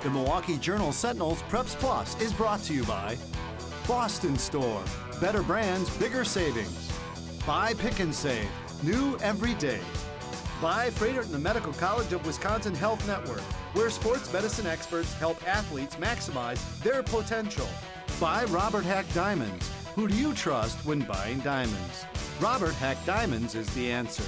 The Milwaukee Journal Sentinel's Preps Plus is brought to you by Boston Store, better brands, bigger savings. By Pick and Save, new every day. By Freighter and the Medical College of Wisconsin Health Network, where sports medicine experts help athletes maximize their potential. By Robert Hack Diamonds. Who do you trust when buying diamonds? Robert Hack Diamonds is the answer.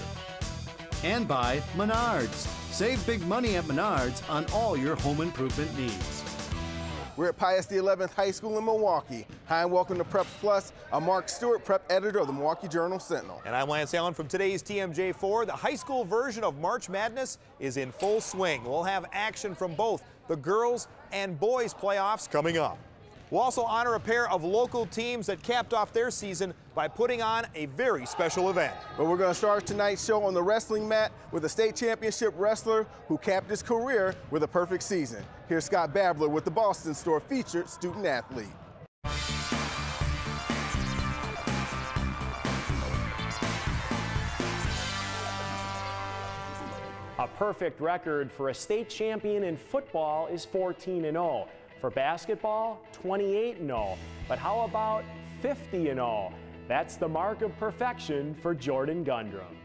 And by Menards. Save big money at Menards on all your home improvement needs. We're at Pius the 11th High School in Milwaukee. Hi and welcome to Preps Plus. I'm Mark Stewart, prep editor of the Milwaukee Journal Sentinel. And I'm Lance Allen from today's TMJ4. The high school version of March Madness is in full swing. We'll have action from both the girls and boys playoffs coming up. We'll also honor a pair of local teams that capped off their season by putting on a very special event. But we're going to start tonight's show on the wrestling mat with a state championship wrestler who capped his career with a perfect season. Here's Scott Babler with the Boston Store featured student athlete. A perfect record for a state champion in football is 14-0. For basketball, 28-0. But how about 50-0? That's the mark of perfection for Jordan Gundrum.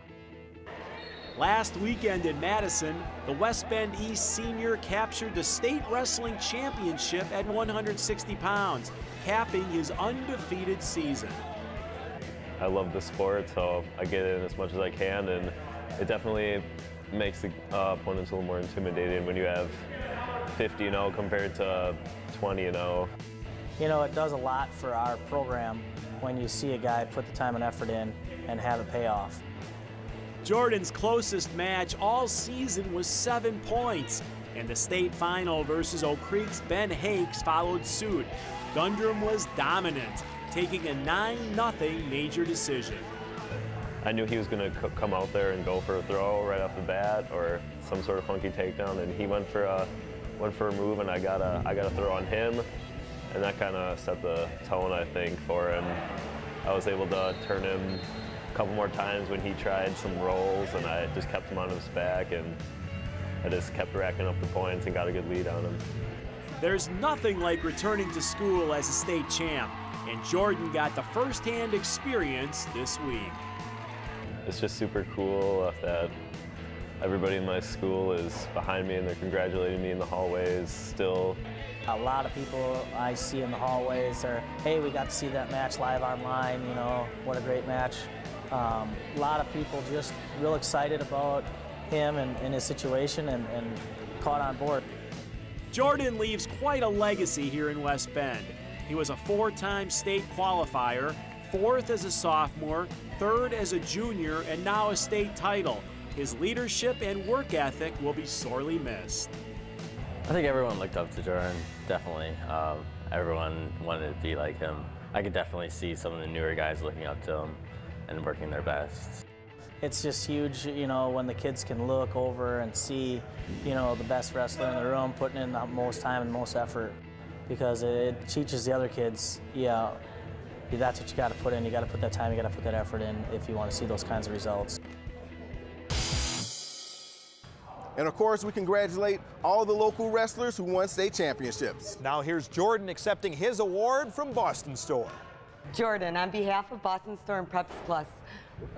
Last weekend in Madison, the West Bend East senior captured the state wrestling championship at 160 pounds, capping his undefeated season. I love the sport, so I get in as much as I can, and it definitely makes the opponents a little more intimidating when you have 50-0 compared to 20-0. You know, it does a lot for our program when you see a guy put the time and effort in and have it pay off. Jordan's closest match all season was 7 points, and the state final versus Oak Creek's Ben Hakes followed suit. Gundrum was dominant, taking a 9-0 major decision. I knew he was going to come out there and go for a throw right off the bat or some sort of funky takedown, and he went for a move, and I got a throw on him, and that kind of set the tone, I think, for him. I was able to turn him a couple more times when he tried some rolls, and I just kept him on his back, and I just kept racking up the points and got a good lead on him. There's nothing like returning to school as a state champ, and Jordan got the first-hand experience this week. It's just super cool that everybody in my school is behind me and they're congratulating me in the hallways still. A lot of people I see in the hallways are, hey, we got to see that match live online, you know, what a great match. A lot of people just real excited about him and his situation and caught on board. Jordan leaves quite a legacy here in West Bend. He was a 4-time state qualifier, 4th as a sophomore, 3rd as a junior, and now a state title. His leadership and work ethic will be sorely missed. I think everyone looked up to Jordan, definitely. Everyone wanted to be like him. I could definitely see some of the newer guys looking up to him and working their best. It's just huge, you know, when the kids can look over and see, you know, the best wrestler in the room putting in the most time and most effort, because it teaches the other kids, yeah, that's what you got to put in. You got to put that time, you got to put that effort in if you want to see those kinds of results. And of course, we congratulate all the local wrestlers who won state championships. Now here's Jordan accepting his award from Boston Store. Jordan, on behalf of Boston Store and Preps Plus,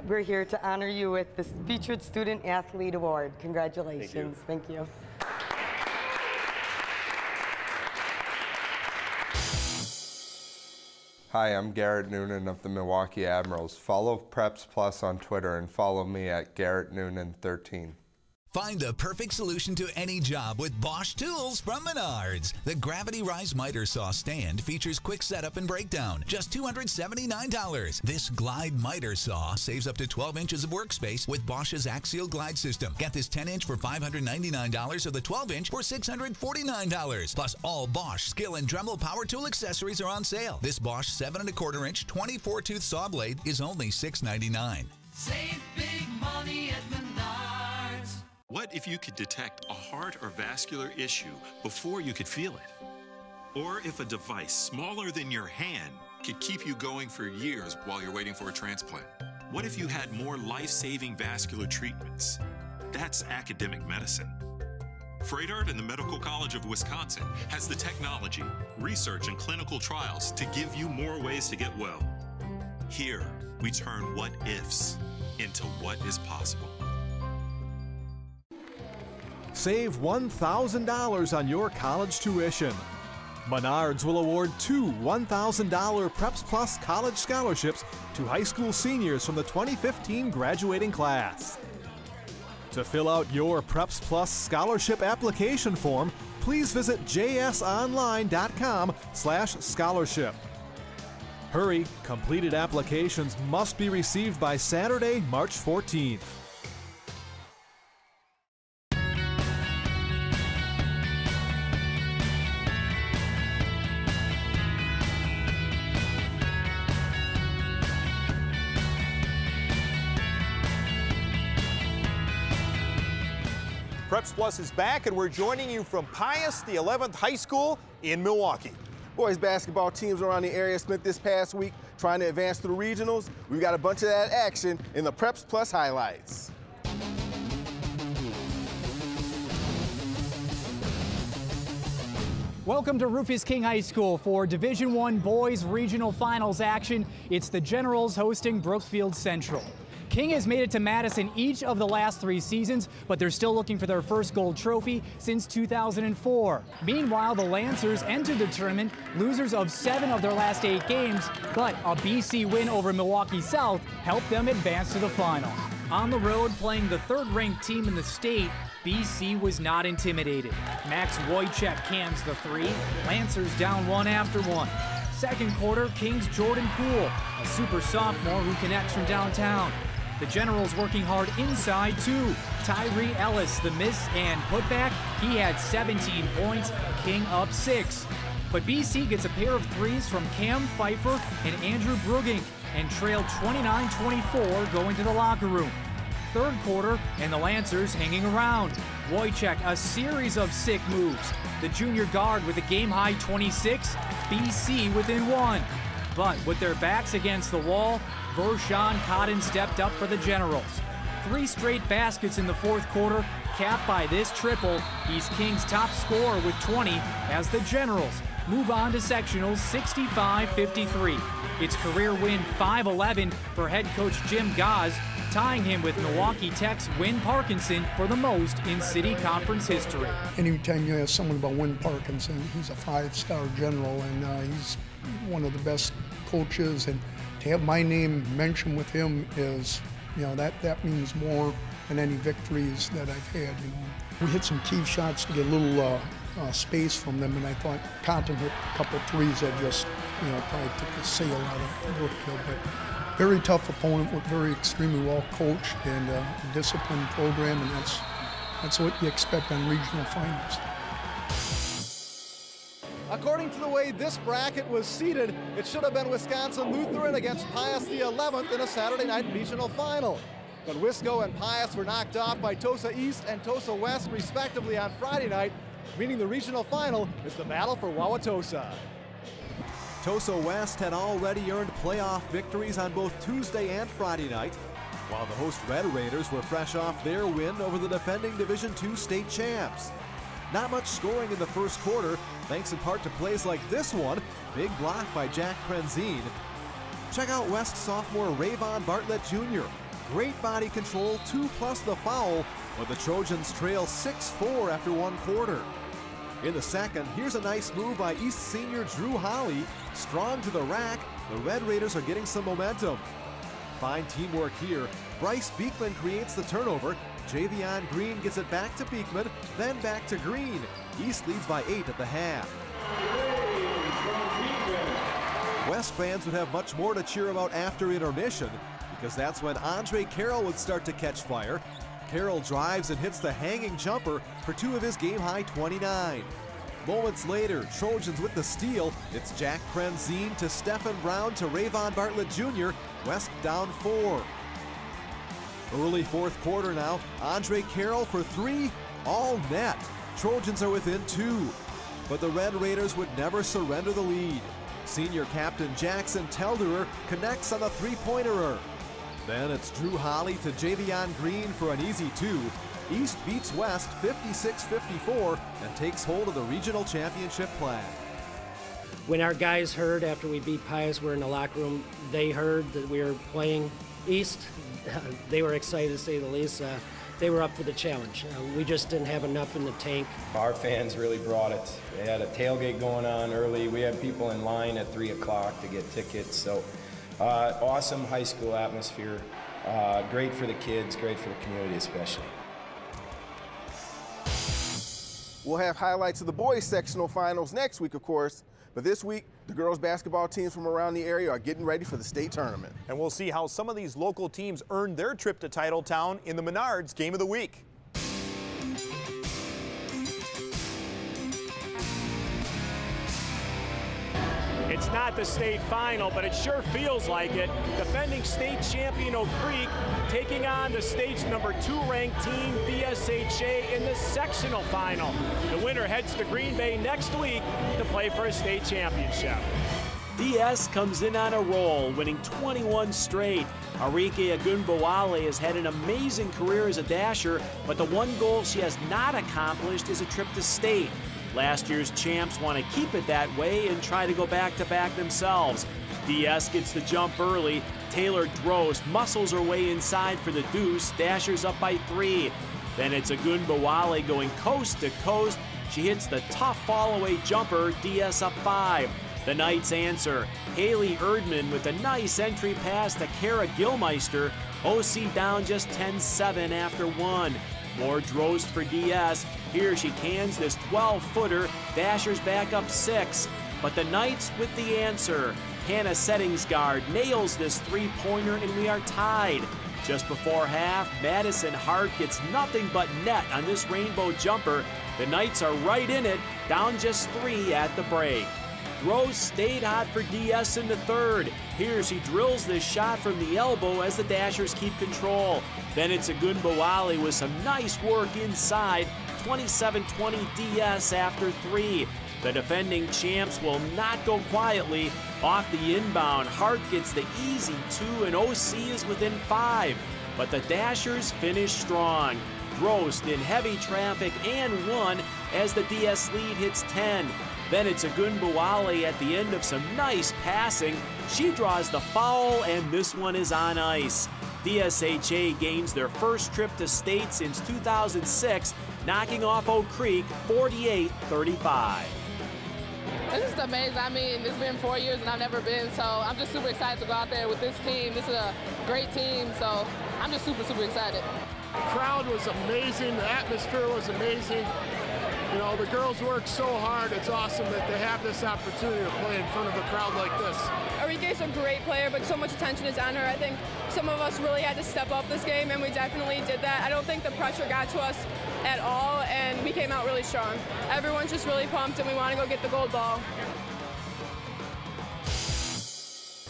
we're here to honor you with this Featured Student Athlete Award. Congratulations. Thank you. Hi, I'm Garrett Noonan of the Milwaukee Admirals. Follow Preps Plus on Twitter and follow me at Garrett Noonan 13. Find the perfect solution to any job with Bosch tools from Menards. The Gravity Rise Miter Saw stand features quick setup and breakdown, just $279. This Glide Miter Saw saves up to 12 inches of workspace with Bosch's Axial Glide System. Get this 10-inch for $599 or the 12-inch for $649. Plus, all Bosch Skill and Dremel power tool accessories are on sale. This Bosch 7¼ inch 24-tooth saw blade is only $699. Save big money at Menards. What if you could detect a heart or vascular issue before you could feel it? Or if a device smaller than your hand could keep you going for years while you're waiting for a transplant? What if you had more life-saving vascular treatments? That's academic medicine. Freighart and the Medical College of Wisconsin has the technology, research, and clinical trials to give you more ways to get well. Here, we turn what ifs into what is possible. Save $1,000 on your college tuition. Menards will award 2 $1,000 Preps Plus college scholarships to high school seniors from the 2015 graduating class. To fill out your Preps Plus scholarship application form, please visit jsonline.com/scholarship. Hurry, completed applications must be received by Saturday, March 14th. Preps Plus is back, and we're joining you from Pius, the 11th High School in Milwaukee. Boys basketball teams around the area spent this past week trying to advance to the regionals. We've got a bunch of that action in the Preps Plus highlights. Welcome to Rufus King High School for Division I Boys Regional Finals action. It's the Generals hosting Brookfield Central. King has made it to Madison each of the last 3 seasons, but they're still looking for their first gold trophy since 2004. Meanwhile, the Lancers entered the tournament losers of 7 of their last 8 games, but a BC win over Milwaukee South helped them advance to the final. On the road, playing the 3rd-ranked team in the state, BC was not intimidated. Max Wojciech cans the 3, Lancers down 1 after 1. Second quarter, King's Jordan Poole, a super sophomore who connects from downtown. The Generals working hard inside, too. Tyree Ellis, the miss and putback, he had 17 points, King up 6. But BC gets a pair of threes from Cam Pfeiffer and Andrew Brugink and trailed 29-24 going to the locker room. Third quarter, and the Lancers hanging around. Wojciech, a series of sick moves. The junior guard with a game-high 26, BC within 1. But with their backs against the wall, Vershawn Cotton stepped up for the Generals. 3 straight baskets in the fourth quarter, capped by this triple. He's King's top scorer with 20 as the Generals move on to sectionals 65-53. It's career win 5-11 for head coach Jim Gaz, tying him with Milwaukee Tech's Win Parkinson for the most in city conference history. Anytime you ask someone about Win Parkinson, he's a 5-star general, and he's one of the best coaches, and to have my name mentioned with him is, you know, that means more than any victories that I've had, you know. We hit some key shots to get a little space from them, and I thought Cotton hit a couple threes that just, you know, probably took the sail out of Brookfield. But very tough opponent, very extremely well coached, and a disciplined program, and that's what you expect on regional finals. According to the way this bracket was seeded, it should have been Wisconsin Lutheran against Pius the 11th in a Saturday night regional final. But Wisco and Pius were knocked off by Tosa East and Tosa West respectively on Friday night, meaning the regional final is the battle for Wauwatosa. Tosa West had already earned playoff victories on both Tuesday and Friday night, while the host Red Raiders were fresh off their win over the defending Division II state champs. Not much scoring in the first quarter, thanks in part to plays like this one, big block by Jack Krenzine. Check out West sophomore Rayvon Bartlett Jr. Great body control, 2+ the foul, but the Trojans trail 6-4 after 1 quarter. In the second, here's a nice move by East senior Drew Holly. Strong to the rack, the Red Raiders are getting some momentum. Fine teamwork here. Bryce Beekman creates the turnover. Javion Green gets it back to Beekman, then back to Green. East leads by 8 at the half. West fans would have much more to cheer about after intermission, because that's when Andre Carroll would start to catch fire. Carroll drives and hits the hanging jumper for 2 of his game-high 29. Moments later, Trojans with the steal. It's Jack Krenzine to Stephen Brown to Rayvon Bartlett Jr. West down 4. Early fourth quarter now. Andre Carroll for 3, all net. Trojans are within 2. But the Red Raiders would never surrender the lead. Senior captain Jackson Telderer connects on the 3-pointer. Then it's Drew Holly to Javion Green for an easy 2. East beats West 56-54 and takes hold of the regional championship flag. When our guys heard after we beat Pius, we're in the locker room, they heard that we were playing East. They were excited to say the least. They were up for the challenge. We just didn't have enough in the tank. Our fans really brought it. They had a tailgate going on early. We had people in line at 3 o'clock to get tickets. So awesome high school atmosphere. Great for the kids, great for the community especially. We'll have highlights of the boys sectional finals next week, of course. But this week, the girls basketball teams from around the area are getting ready for the state tournament. And we'll see how some of these local teams earned their trip to Titletown in the Menards Game of the Week. It's not the state final, but it sure feels like it. Defending state champion Oak Creek taking on the state's #2 ranked team, DSHA, in the sectional final. The winner heads to Green Bay next week to play for a state championship. DS comes in on a roll, winning 21 straight. Arike Agunbowale has had an amazing career as a dasher, but the one goal she has not accomplished is a trip to state. Last year's champs want to keep it that way and try to go back-to-back themselves. DS gets the jump early. Taylor Drost muscles her way inside for the deuce. Dashers up by 3. Then it's Agunbowale going coast to coast. She hits the tough fall-away jumper. DS up 5. The Knights answer. Haley Erdman with a nice entry pass to Kara Gilmeister. OC down just 10-7 after 1. More Drost for DS. Here she cans this 12-footer. Dashers back up 6. But the Knights with the answer. Hannah Settingsgard nails this 3-pointer and we are tied. Just before half, Madison Hart gets nothing but net on this rainbow jumper. The Knights are right in it, down just 3 at the break. Drost stayed hot for DS in the third. Here she drills this shot from the elbow as the Dashers keep control. Then it's Agunbowale with some nice work inside. 27-20 DS after 3. The defending champs will not go quietly. Off the inbound, Hart gets the easy 2 and OC is within 5. But the Dashers finish strong. Drost in heavy traffic and 1 as the DS lead hits 10. Then it's Agunbowale at the end of some nice passing. She draws the foul and this one is on ice. DSHA gains their first trip to state since 2006, knocking off Oak Creek 48-35. It's just amazing. I mean, it's been 4 years and I've never been, so I'm just super excited to go out there with this team. This is a great team, so I'm just super, super excited. The crowd was amazing. The atmosphere was amazing. You know, the girls worked so hard. It's awesome that they have this opportunity to play in front of a crowd like this. Arike's a great player, but so much attention is on her. I think some of us really had to step up this game, and we definitely did that. I don't think the pressure got to us at all, and we came out really strong. Everyone's just really pumped, and we want to go get the gold ball.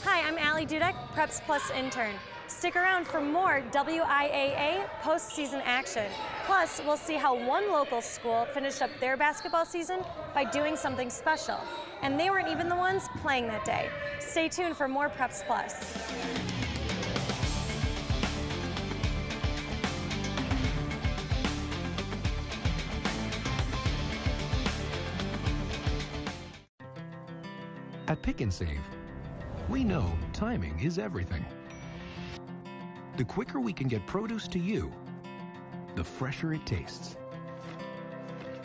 Hi, I'm Allie Dudek, Preps Plus intern. Stick around for more WIAA postseason action. Plus, we'll see how one local school finished up their basketball season by doing something special. And they weren't even the ones playing that day. Stay tuned for more Preps Plus. At Pick and Save, we know timing is everything. The quicker we can get produce to you, the fresher it tastes.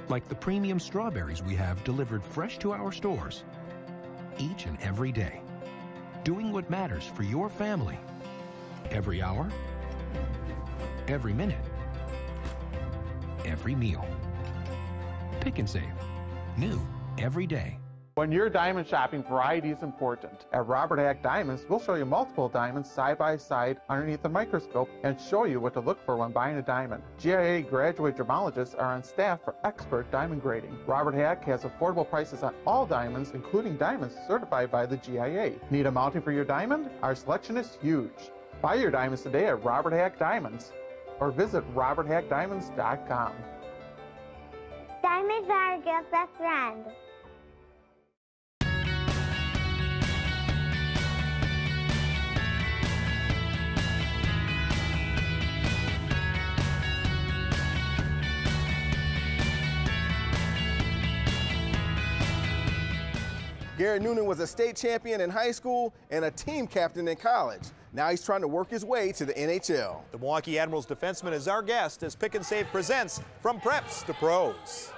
Like the premium strawberries we have delivered fresh to our stores each and every day. Doing what matters for your family every hour, every minute, every meal. Pick and Save. New every day. When you're diamond shopping, variety is important. At Robert Hack Diamonds, we'll show you multiple diamonds side by side underneath the microscope and show you what to look for when buying a diamond. GIA graduate gemologists are on staff for expert diamond grading. Robert Hack has affordable prices on all diamonds, including diamonds certified by the GIA. Need a mounting for your diamond? Our selection is huge. Buy your diamonds today at Robert Hack Diamonds or visit roberthackdiamonds.com. Diamonds are a girl's best friend. Garrett Noonan was a state champion in high school and a team captain in college. Now he's trying to work his way to the NHL. The Milwaukee Admirals defenseman is our guest as Pick and Save presents From Preps to Pros.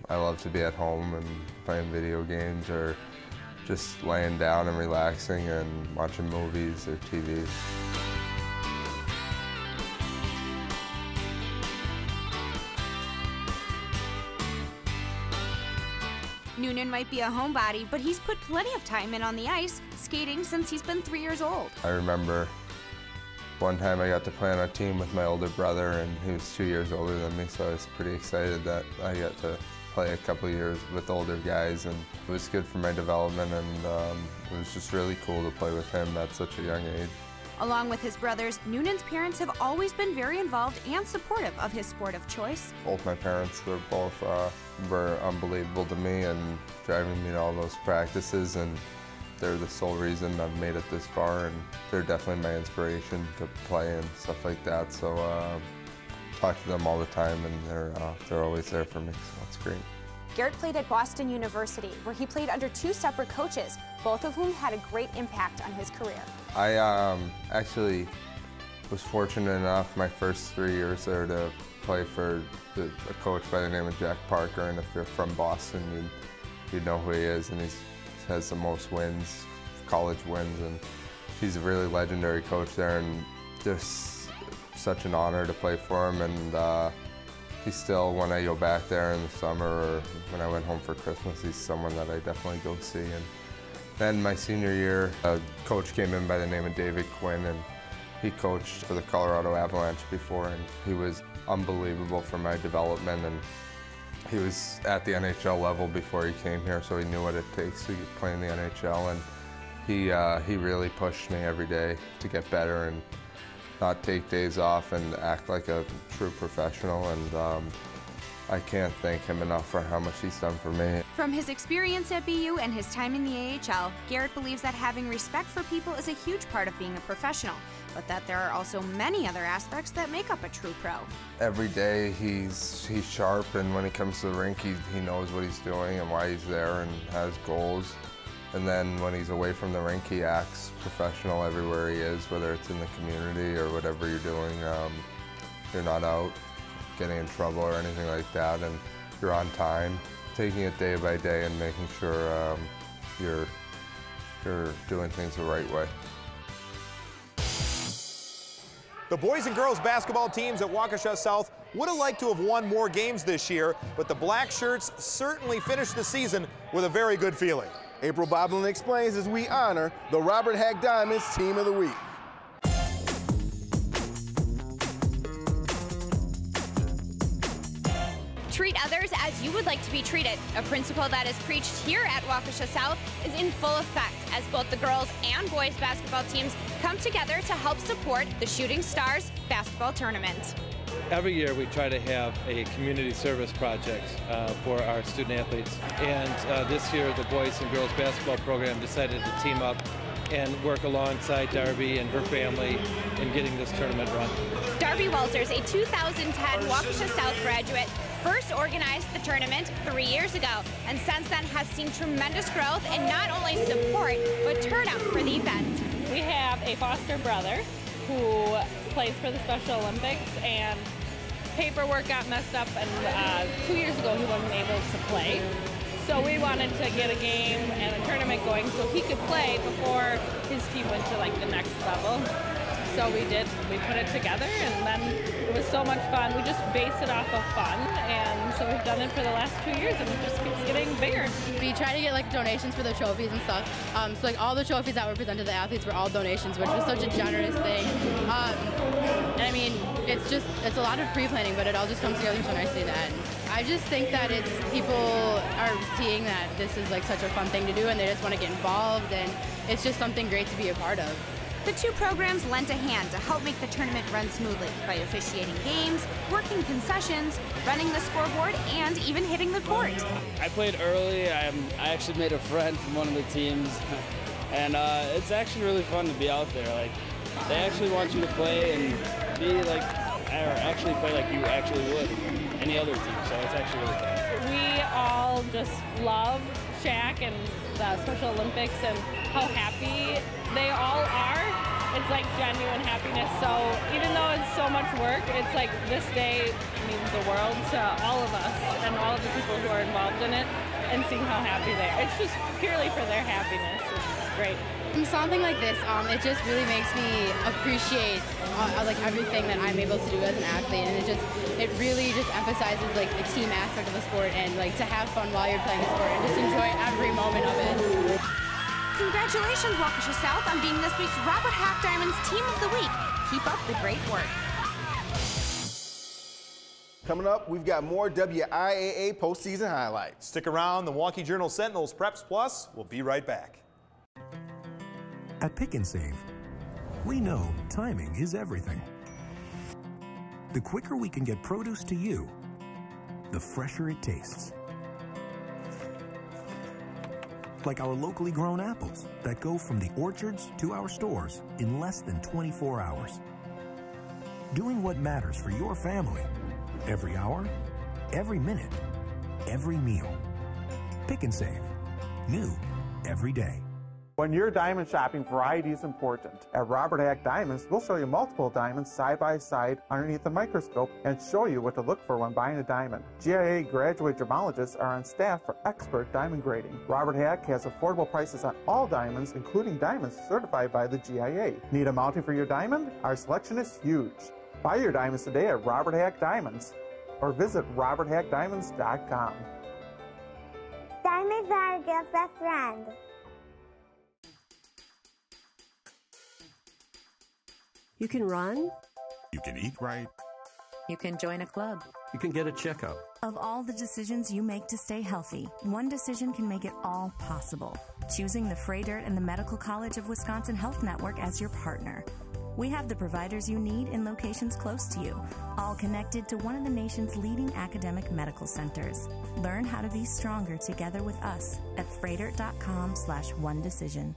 I love to be at home and playing video games or just laying down and relaxing and watching movies or TV. Noonan might be a homebody, but he's put plenty of time in on the ice, skating since he's been 3 years old. I remember one time I got to play on a team with my older brother, and he was 2 years older than me, so I was pretty excited that I got to play a couple years with older guys, and it was good for my development, and it was just really cool to play with him at such a young age. Along with his brothers, Noonan's parents have always been very involved and supportive of his sport of choice. Both my parents were unbelievable to me and driving me to all those practices, and they're the sole reason I've made it this far, and they're definitely my inspiration to play and stuff like that. So talk to them all the time, and they're always there for me, so it's great. Garrett played at Boston University, where he played under 2 separate coaches, both of whom had a great impact on his career. I actually was fortunate enough my first 3 years there to play for a coach by the name of Jack Parker, and if you're from Boston, you'd know who he is, and he has the most wins, college wins, and he's a really legendary coach there, and just such an honor to play for him, and he's still, when I go back there in the summer or when I went home for Christmas, he's someone that I definitely go see. And then my senior year, a coach came in by the name of David Quinn, and he coached for the Colorado Avalanche before, and he was unbelievable for my development, and he was at the NHL level before he came here, so he knew what it takes to play in the NHL, and he really pushed me every day to get better and not take days off and act like a true professional, and I can't thank him enough for how much he's done for me. From his experience at BU and his time in the AHL, Garrett believes that having respect for people is a huge part of being a professional, but that there are also many other aspects that make up a true pro. Every day he's sharp, and when he comes to the rink, he knows what he's doing and why he's there and has goals. And then when he's away from the rink, he acts professional everywhere he is, whether it's in the community or whatever you're doing. You're not out getting in trouble or anything like that, and you're on time, taking it day by day and making sure you're doing things the right way. The boys and girls basketball teams at Waukesha South would have liked to have won more games this year, but the black shirts certainly finished the season with a very good feeling. April Boblin explains as we honor the Robert Hack Diamonds Team of the Week. Treat others as you would like to be treated, a principle that is preached here at Waukesha South is in full effect as both the girls and boys basketball teams come together to help support the Shooting Stars basketball tournament. Every year we try to have a community service project for our student athletes, and this year the boys and girls basketball program decided to team up and work alongside Darby and her family in getting this tournament run. Darby Walters, a 2010 Waukesha South graduate, first organized the tournament 3 years ago, and since then has seen tremendous growth in not only support, but turnout for the event. We have a foster brother who plays for the Special Olympics, and paperwork got messed up, and 2 years ago he wasn't able to play. So we wanted to get a game and a tournament going so he could play before his team went to like the next level. So we did, we put it together, and then it was so much fun. We just base it off of fun, and so we've done it for the last 2 years, and it just keeps getting bigger. We try to get like donations for the trophies and stuff. So like all the trophies that were presented to the athletes were all donations, which was such a generous thing. And I mean, it's a lot of pre-planning, but it all just comes together so nicely at the end. I just think that people are seeing that this is like such a fun thing to do, and they just want to get involved, and it's just something great to be a part of. The two programs lent a hand to help make the tournament run smoothly by officiating games, working concessions, running the scoreboard, and even hitting the court. I played early. I actually made a friend from one of the teams, and it's actually really fun to be out there. Like, they actually want you to play and be like actually play like you actually would any other team, so it's actually really fun. We all just love Shaq and the Special Olympics and how happy they all are. It's like genuine happiness. So even though it's so much work, it's like this day means the world to all of us and all of the people who are involved in it, and seeing how happy they are. It's just purely for their happiness. It's great. Something like this, it just really makes me appreciate like everything that I'm able to do as an athlete, and it really just emphasizes like the team aspect of the sport, and like to have fun while you're playing the sport and just enjoy every moment of it. Congratulations, Waukesha South, on being this week's Robert Hack Diamonds Team of the Week. Keep up the great work. Coming up, we've got more WIAA postseason highlights. Stick around. The Milwaukee Journal-Sentinel's Preps Plus will be right back. At Pick and Save, we know timing is everything. The quicker we can get produce to you, the fresher it tastes. Like our locally grown apples that go from the orchards to our stores in less than 24 hours. Doing what matters for your family every hour, every minute, every meal. Pick and Save. New every day. When you're diamond shopping, variety is important. At Robert Hack Diamonds, we'll show you multiple diamonds side by side underneath the microscope and show you what to look for when buying a diamond. GIA graduate gemologists are on staff for expert diamond grading. Robert Hack has affordable prices on all diamonds, including diamonds certified by the GIA. Need a mounting for your diamond? Our selection is huge. Buy your diamonds today at Robert Hack Diamonds or visit roberthackdiamonds.com. Diamonds are a girl's best friend. You can run. You can eat right. You can join a club. You can get a checkup. Of all the decisions you make to stay healthy, one decision can make it all possible. Choosing the Freidirt and the Medical College of Wisconsin Health Network as your partner. We have the providers you need in locations close to you, all connected to one of the nation's leading academic medical centers. Learn how to be stronger together with us at freidirt.com/onedecision.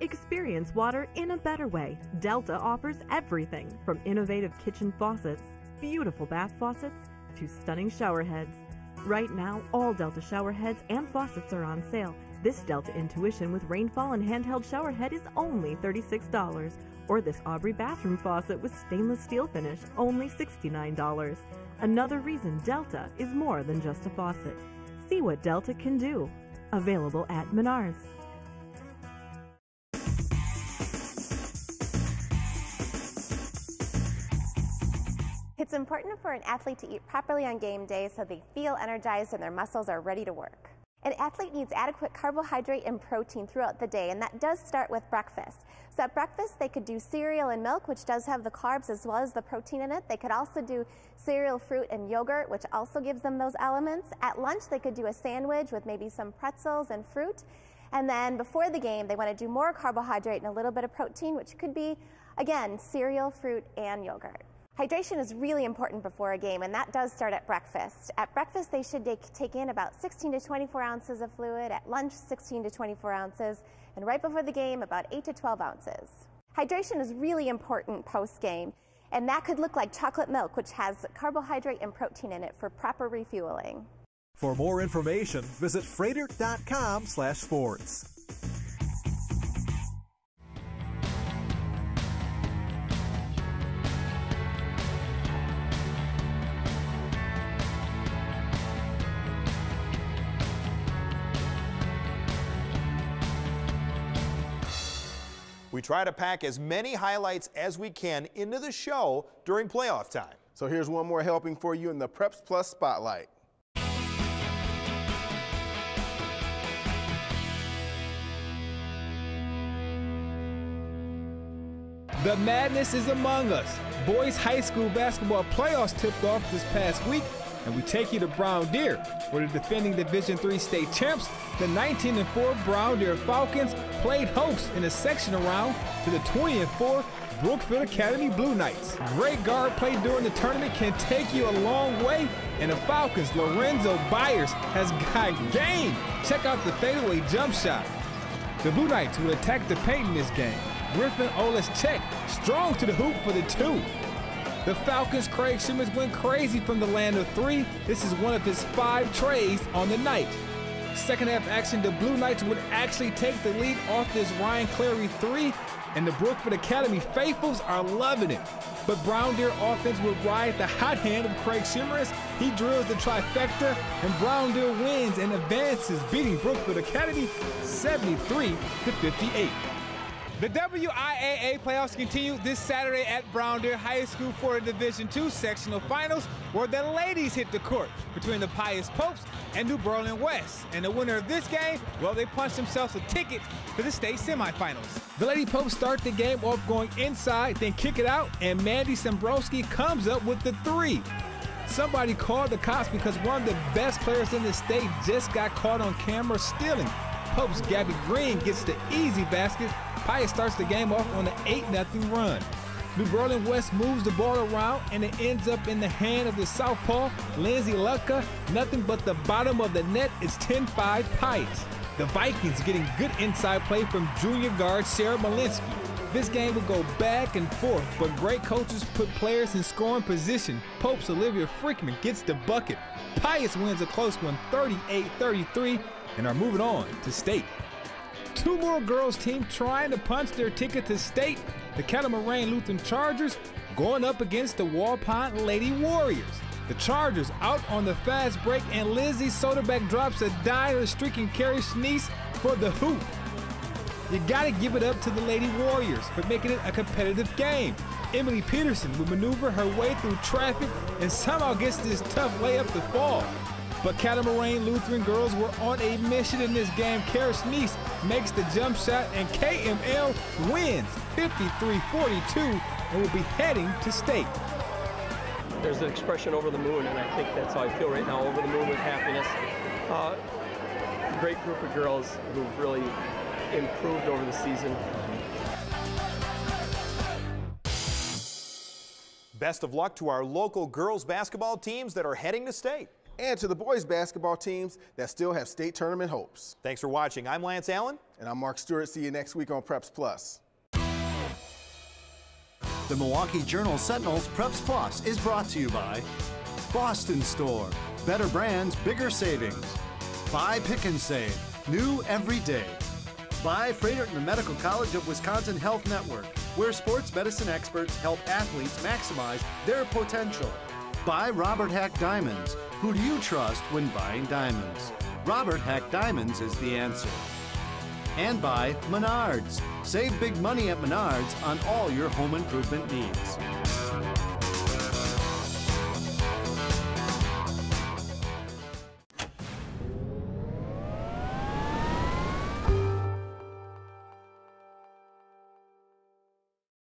Experience water in a better way. Delta offers everything from innovative kitchen faucets, beautiful bath faucets, to stunning shower heads. Right now, all Delta shower heads and faucets are on sale. This Delta Intuition with rainfall and handheld shower head is only $36. Or this Aubrey bathroom faucet with stainless steel finish, only $69. Another reason Delta is more than just a faucet. See what Delta can do. Available at Menards. It's important for an athlete to eat properly on game day so they feel energized and their muscles are ready to work. An athlete needs adequate carbohydrate and protein throughout the day, and that does start with breakfast. So at breakfast, they could do cereal and milk, which does have the carbs as well as the protein in it. They could also do cereal, fruit, and yogurt, which also gives them those elements. At lunch, they could do a sandwich with maybe some pretzels and fruit. And then before the game, they want to do more carbohydrate and a little bit of protein, which could be, again, cereal, fruit, and yogurt. Hydration is really important before a game, and that does start at breakfast. At breakfast, they should take in about 16 to 24 ounces of fluid. At lunch, 16 to 24 ounces. And right before the game, about 8 to 12 ounces. Hydration is really important post-game, and that could look like chocolate milk, which has carbohydrate and protein in it for proper refueling. For more information, visit freidirt.com/sports. We try to pack as many highlights as we can into the show during playoff time. So here's one more helping for you in the Preps Plus Spotlight. The madness is among us. Boys high school basketball playoffs tipped off this past week, and we take you to Brown Deer, where the defending Division III state champs, the 19-4 Brown Deer Falcons, played host in a sectional round to the 20-4 Brookfield Academy Blue Knights. Great guard play during the tournament can take you a long way, and the Falcons' Lorenzo Byers has got game. Check out the fadeaway jump shot. The Blue Knights will attack the paint in this game. Griffin Oleschek strong to the hoop for the 2. The Falcons' Craig Shimmers went crazy from the land of three. This is one of his 5 trays on the night. Second half action, the Blue Knights would actually take the lead off this Ryan Clary 3, and the Brookfield Academy faithfuls are loving it. But Brown Deer offense would ride the hot hand of Craig Shimmers. He drills the trifecta, and Brown Deer wins and advances, beating Brookfield Academy 73-58. The WIAA playoffs continue this Saturday at Brown Deer High School for the Division II sectional finals, where the ladies hit the court between the Pius Popes and New Berlin West. And the winner of this game, well, they punched themselves a ticket to the state semifinals. The Lady Popes start the game off going inside, then kick it out, and Mandy Sembrowski comes up with the 3. Somebody called the cops because one of the best players in the state just got caught on camera stealing. Popes Gabby Green gets the easy basket. Pius starts the game off on an 8-0 run. New Berlin West moves the ball around, and it ends up in the hand of the southpaw, Lindsay Lucka. Nothing but the bottom of the net. It's 10-5 Pius. The Vikings getting good inside play from junior guard Sarah Malinsky. This game would go back and forth, but great coaches put players in scoring position. Pope's Olivia Freakman gets the bucket. Pius wins a close one, 38-33, and are moving on to state. 2 more girls team trying to punch their ticket to state. The Catamaran Lutheran Chargers going up against the Walpont Lady Warriors. The Chargers out on the fast break, and Lizzie Soderbeck drops a dime to streaking Carrie Schneese for the hoop. You gotta give it up to the Lady Warriors for making it a competitive game. Emily Peterson will maneuver her way through traffic and somehow gets this tough layup to fall. But Catamaran Lutheran girls were on a mission in this game. Carrie Schneese makes the jump shot, and KML wins 53-42 and will be heading to state. There's an expression over the moon, and I think that's how I feel right now, over the moon with happiness. Great group of girls who've really improved over the season. Best of luck to our local girls basketball teams that are heading to state. And to the boys basketball teams that still have state tournament hopes. Thanks for watching. I'm Lance Allen. And I'm Mark Stewart. See you next week on Preps Plus. The Milwaukee Journal Sentinel's Preps Plus is brought to you by Boston Store. Better brands, bigger savings. Buy Pick and Save. New every day. By Freighter and the Medical College of Wisconsin Health Network, where sports medicine experts help athletes maximize their potential. By Robert Hack Diamonds. Who do you trust when buying diamonds? Robert Hack Diamonds is the answer. And by Menards. Save big money at Menards on all your home improvement needs.